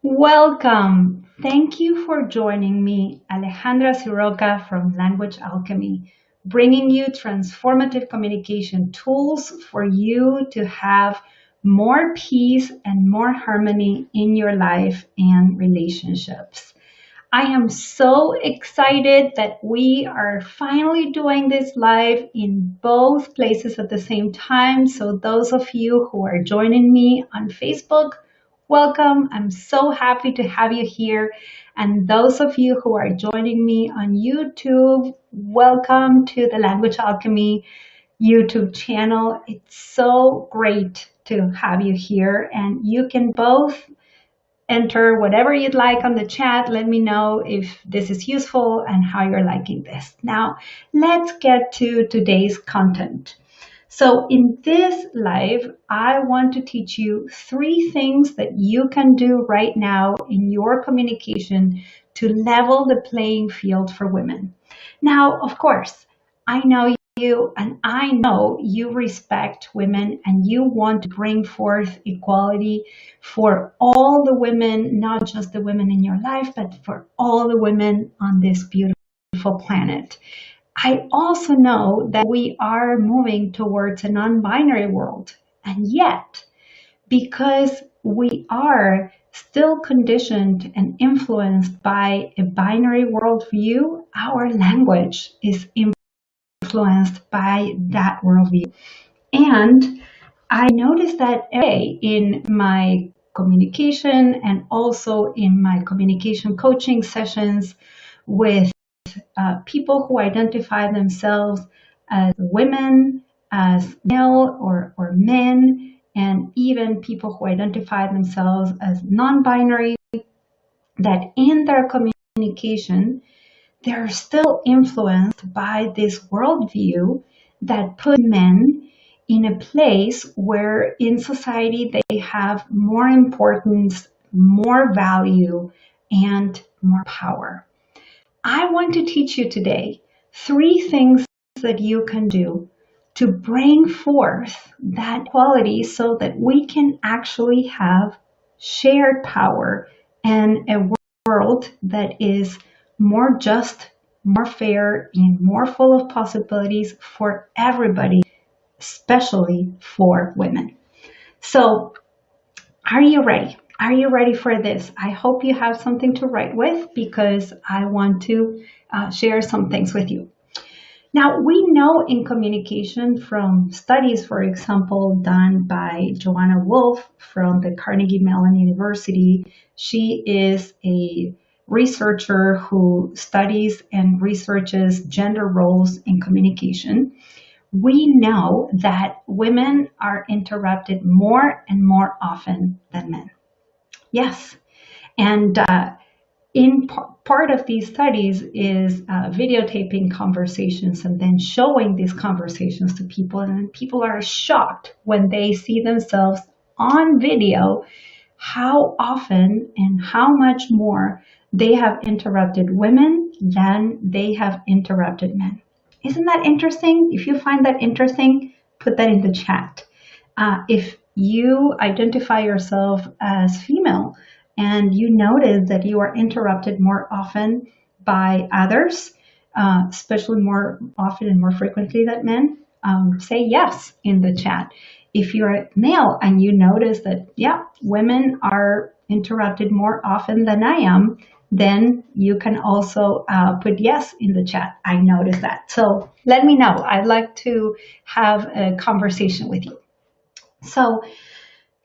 Welcome. Thank you for joining me, Alejandra Siroca from Language Alchemy, bringing you transformative communication tools for you to have more peace and more harmony in your life and relationships. I am so excited that we are finally doing this live in both places at the same time. So those of you who are joining me on Facebook, welcome. I'm so happy to have you here. And those of you who are joining me on YouTube, welcome to the Language Alchemy YouTube channel. It's so great to have you here. And you can both enter whatever you'd like on the chat. Let me know if this is useful and how you're liking this. Now, let's get to today's content. So in this live, I want to teach you 3 things that you can do right now in your communication to level the playing field for women. Now, of course, I know you and I know you respect women and you want to bring forth equality for all the women, not just the women in your life, but for all the women on this beautiful planet. I also know that we are moving towards a non-binary world. And yet, because we are still conditioned and influenced by a binary worldview, our language is influenced by that worldview. And I noticed that in my communication and also in my communication coaching sessions with people who identify themselves as women, as male or men, and even people who identify themselves as non-binary, that in their communication, they're still influenced by this worldview that put men in a place where in society they have more importance, more value, and more power. I want to teach you today 3 things that you can do to bring forth that quality so that we can actually have shared power and a world that is more just, more fair, and more full of possibilities for everybody, especially for women. So, are you ready? Are you ready for this? I hope you have something to write with because I want to share some things with you. Now, we know in communication from studies, for example, done by Joanna Wolf from the Carnegie Mellon University. She is a researcher who studies and researches gender roles in communication. We know that women are interrupted more and more often than men. Yes. And in part of these studies is videotaping conversations and then showing these conversations to people. And people are shocked when they see themselves on video, how often and how much more they have interrupted women than they have interrupted men. Isn't that interesting? If you find that interesting, put that in the chat. If you identify yourself as female and you notice that you are interrupted more often by others, especially more often and more frequently than men, say yes in the chat. If you're a male and you notice that, yeah, women are interrupted more often than I am, then you can also put yes in the chat. I noticed that. So let me know. I'd like to have a conversation with you. So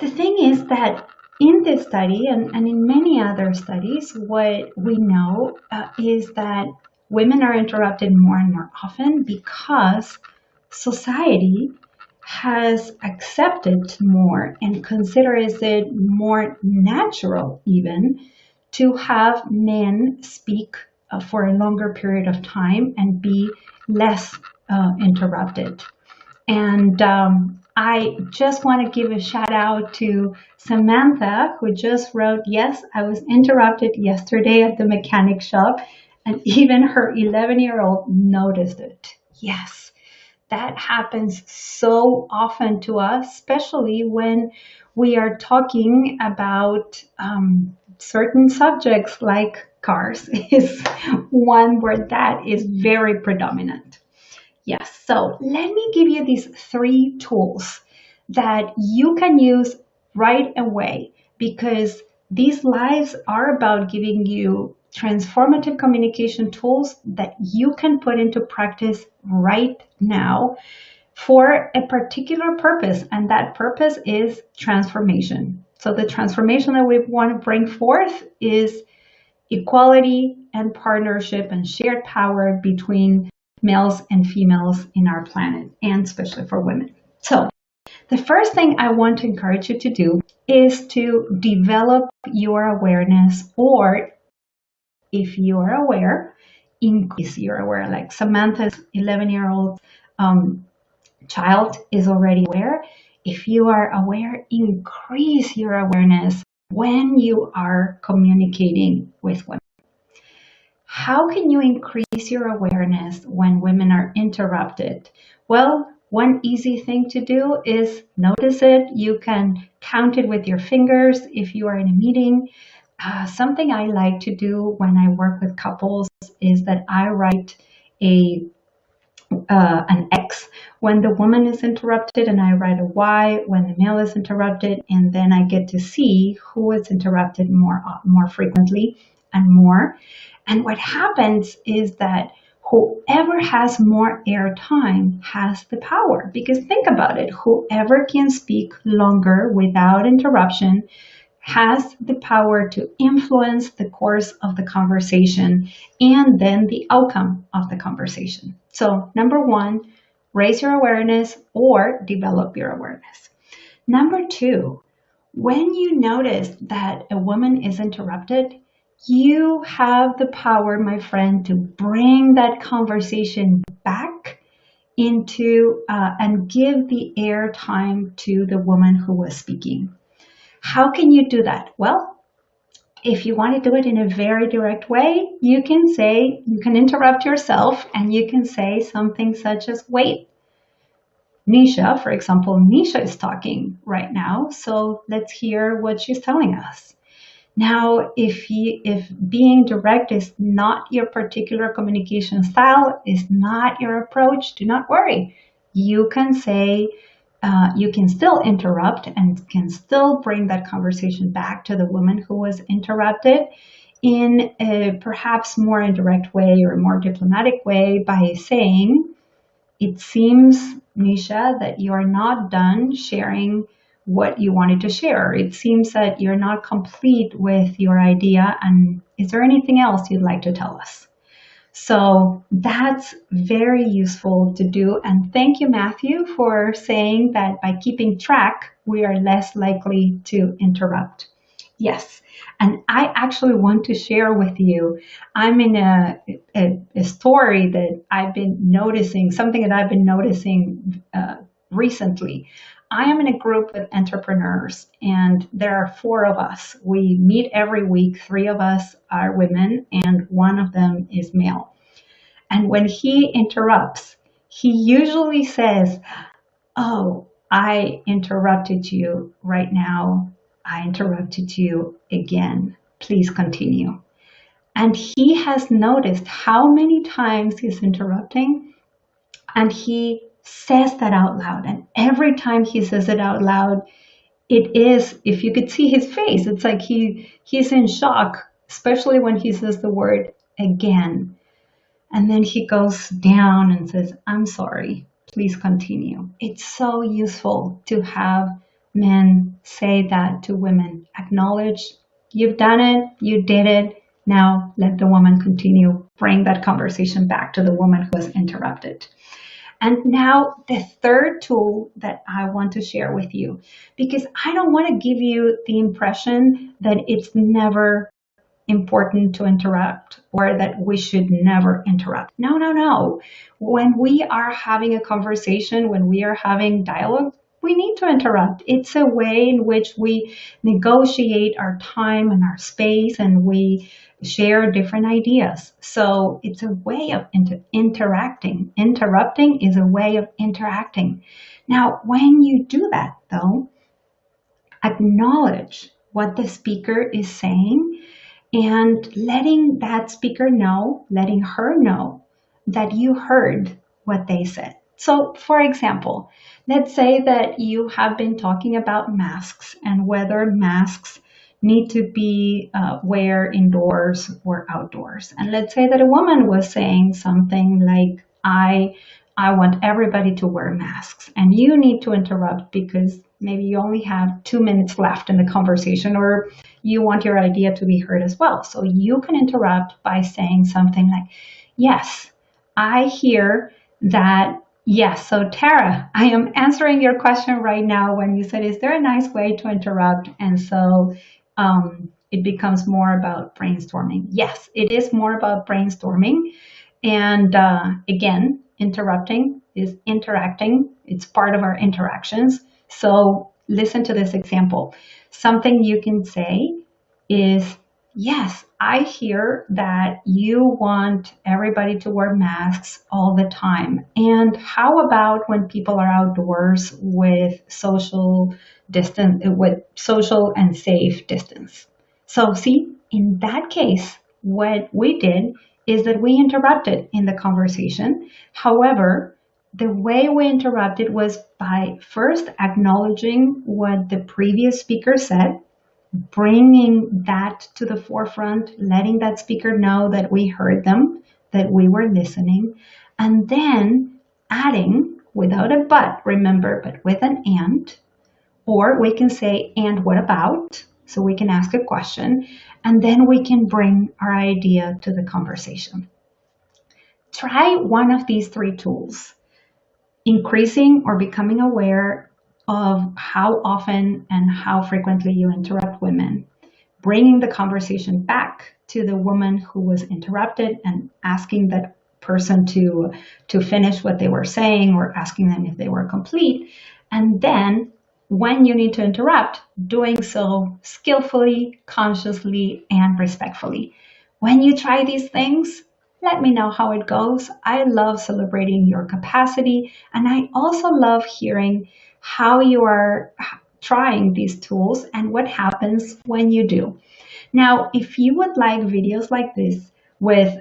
the thing is that in this study and in many other studies, what we know is that women are interrupted more and more often because society has accepted more and considers it more natural even to have men speak for a longer period of time and be less interrupted. And I just want to give a shout out to Samantha, who just wrote, yes, I was interrupted yesterday at the mechanic shop, and even her 11-year-old noticed it. Yes, that happens so often to us, especially when we are talking about certain subjects like cars is one where that is very predominant. Yes, so let me give you these 3 tools that you can use right away, because these lives are about giving you transformative communication tools that you can put into practice right now for a particular purpose, and that purpose is transformation. So the transformation that we want to bring forth is equality and partnership and shared power between males and females in our planet, and especially for women. So the first thing I want to encourage you to do is to develop your awareness, or if you are aware, increase your awareness. Like Samantha's 11-year-old child is already aware. If you are aware, increase your awareness when you are communicating with women. How can you increase your awareness when women are interrupted? Well, one easy thing to do is notice it. You can count it with your fingers if you are in a meeting. Something I like to do when I work with couples is that I write an X when the woman is interrupted, and I write a Y when the male is interrupted, and then I get to see who is interrupted more frequently and more. And what happens is that whoever has more airtime has the power. Because think about it, whoever can speak longer without interruption has the power to influence the course of the conversation and then the outcome of the conversation. So number 1, raise your awareness or develop your awareness. Number 2, when you notice that a woman is interrupted, you have the power, my friend, to bring that conversation back into and give the air time to the woman who was speaking. How can you do that? Well, if you want to do it in a very direct way, you can interrupt yourself and you can say something such as, wait, Nisha, for example, Nisha is talking right now, so let's hear what she's telling us. Now, if being direct is not your particular communication style, is not your approach, do not worry. You can say, you can still interrupt and can still bring that conversation back to the woman who was interrupted in a perhaps more indirect way or a more diplomatic way by saying, it seems, Nisha, that you are not done sharing what you wanted to share. It seems that you're not complete with your idea. And is there anything else you'd like to tell us? So that's very useful to do. And thank you, Matthew, for saying that by keeping track, we are less likely to interrupt. Yes. And I actually want to share with you, I'm in a story that I've been noticing, something that I've been noticing recently. I am in a group with entrepreneurs, and there are 4 of us. We meet every week. 3 of us are women, and 1 of them is male. And when he interrupts, he usually says, oh, I interrupted you right now. I interrupted you again. Please continue. And he has noticed how many times he's interrupting, and he says that out loud. And every time he says it out loud, it is, if you could see his face, it's like he's in shock, especially when he says the word again. And then he goes down and says, I'm sorry, please continue. It's so useful to have men say that to women. Acknowledge, you've done it, you did it. Now let the woman continue. Bring that conversation back to the woman who was interrupted. And now the third tool that I want to share with you, because I don't want to give you the impression that it's never important to interrupt or that we should never interrupt. No. When we are having a conversation, when we are having dialogue, we need to interrupt. It's a way in which we negotiate our time and our space, and we share different ideas. So it's a way of interacting. Interrupting is a way of interacting. Now, when you do that, though, acknowledge what the speaker is saying and letting that speaker know, letting her know that you heard what they said. So, for example, let's say that you have been talking about masks and whether masks need to be wear indoors or outdoors. And let's say that a woman was saying something like, I want everybody to wear masks. And you need to interrupt because maybe you only have 2 minutes left in the conversation, or you want your idea to be heard as well. So you can interrupt by saying something like, yes, I hear that. Yes. So Tara, I am answering your question right now when you said, is there a nice way to interrupt? And so it becomes more about brainstorming. Yes, it is more about brainstorming. And again, interrupting is interacting. It's part of our interactions. So listen to this example. Something you can say is, yes, I hear that you want everybody to wear masks all the time. And how about when people are outdoors with social distance, with social and safe distance? So see, in that case, what we did is that we interrupted in the conversation. However, the way we interrupted was by first acknowledging what the previous speaker said, bringing that to the forefront, letting that speaker know that we heard them, that we were listening, and then adding, without a but, remember, but with an and, or we can say, and what about? So we can ask a question, and then we can bring our idea to the conversation. Try one of these three tools, increasing or becoming aware of how often and how frequently you interrupt women, bringing the conversation back to the woman who was interrupted and asking that person to finish what they were saying or asking them if they were complete. And then when you need to interrupt, doing so skillfully, consciously, and respectfully. When you try these things, let me know how it goes. I love celebrating your capacity, and I also love hearing how you are trying these tools and what happens when you do. Now, if you would like videos like this with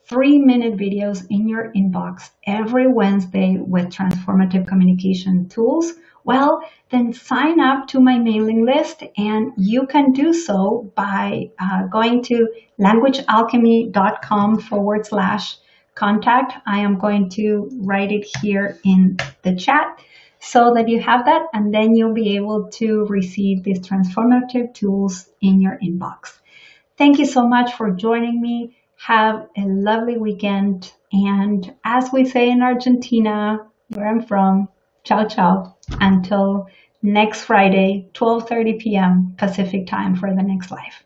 3-minute videos in your inbox every Wednesday with transformative communication tools, well, then sign up to my mailing list, and you can do so by going to languagealchemy.com/contact. I am going to write it here in the chat so that you have that, and then you'll be able to receive these transformative tools in your inbox. Thank you so much for joining me. Have a lovely weekend. And as we say in Argentina, where I'm from, ciao, ciao. Until next Friday, 12:30 p.m. Pacific time for the next live.